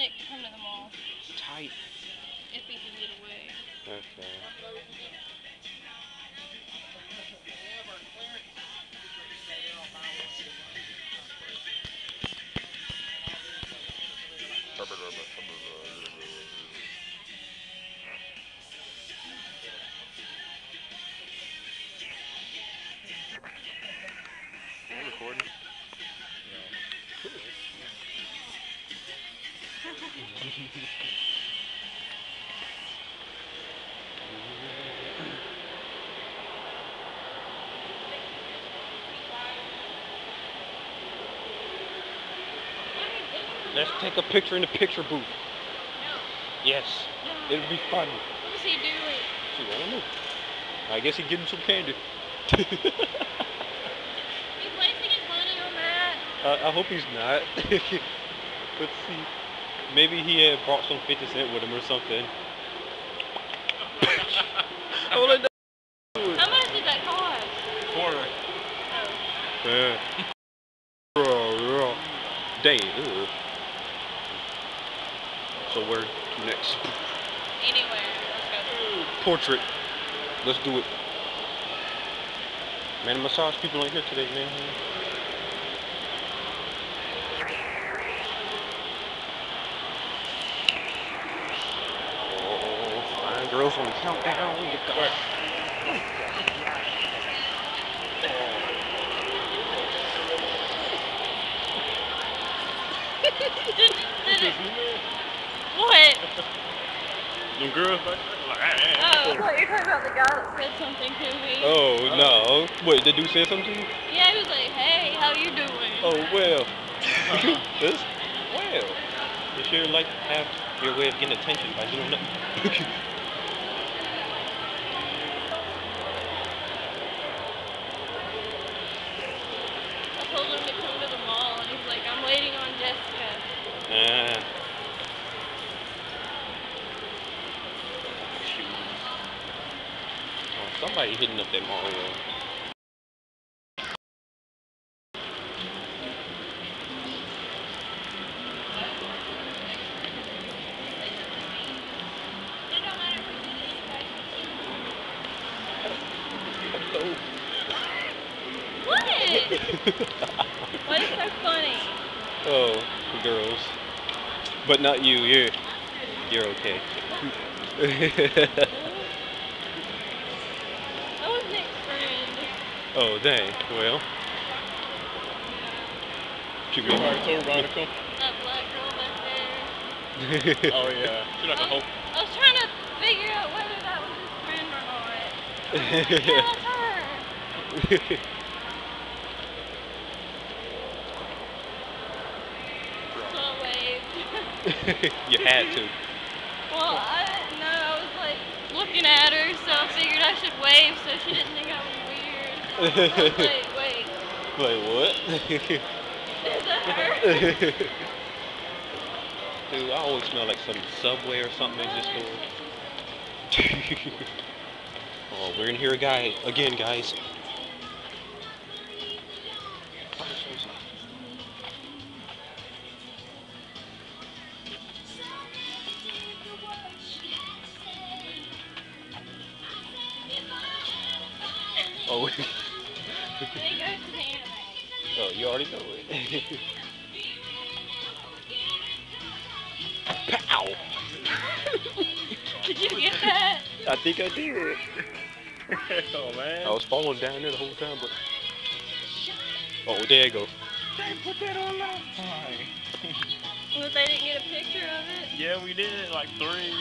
Nick to come to the mall. Tight. If he can get away. Okay. Are you recording? Let's take a picture in the picture booth. No. Yes. No. It'll be fun. What is he doing? See, I don't know. I guess he's getting some candy. He's wasting his money on that. I hope he's not. Let's see. Maybe he had brought some 50 cent with him or something. Oh, let that do it. How much did that cost? Quarter. Yeah. Dang. Ugh. So where to next? Anywhere. Let's go. Portrait. Let's do it. Man, the massage people ain't here today, man. Oh, fine girls on the countdown. You got it. Did it? What? Them girls back there, like, Oh, I thought you were talking about the guy that said something to me. Oh, no. Wait, the dude say something to you? Yeah, he was like, hey, how you doing? Oh, well. This? Well. You sure like to have your way of getting attention by doing nothing. I told him to come to the mall, and he's like, I'm waiting on Jessica. Shoot. Oh, somebody hitting up that Mario. What? What is so funny? Oh, girls. But not you. You're okay. That was Nick's friend. Oh, dang. Well. Should we? alright, so Veronica. That black girl back there. Oh yeah, she's like a hope. I was trying to figure out whether that was his friend or not. Yeah, that's her. So I waved. You had to. Well, I didn't know. I was like looking at her, so I figured I should wave so she didn't think I was weird. I was like, wait, Wait, what? is that her? Dude, I always smell like some Subway or something in this store. Oh, we're in here again, guys. Oh, I think I should anime. oh, you already know it. Pow! Did you get that? I think I did. Oh man. I was falling down there the whole time, but oh, there you go. They put that on last time. But they didn't get a picture of it? Yeah, we did like 3.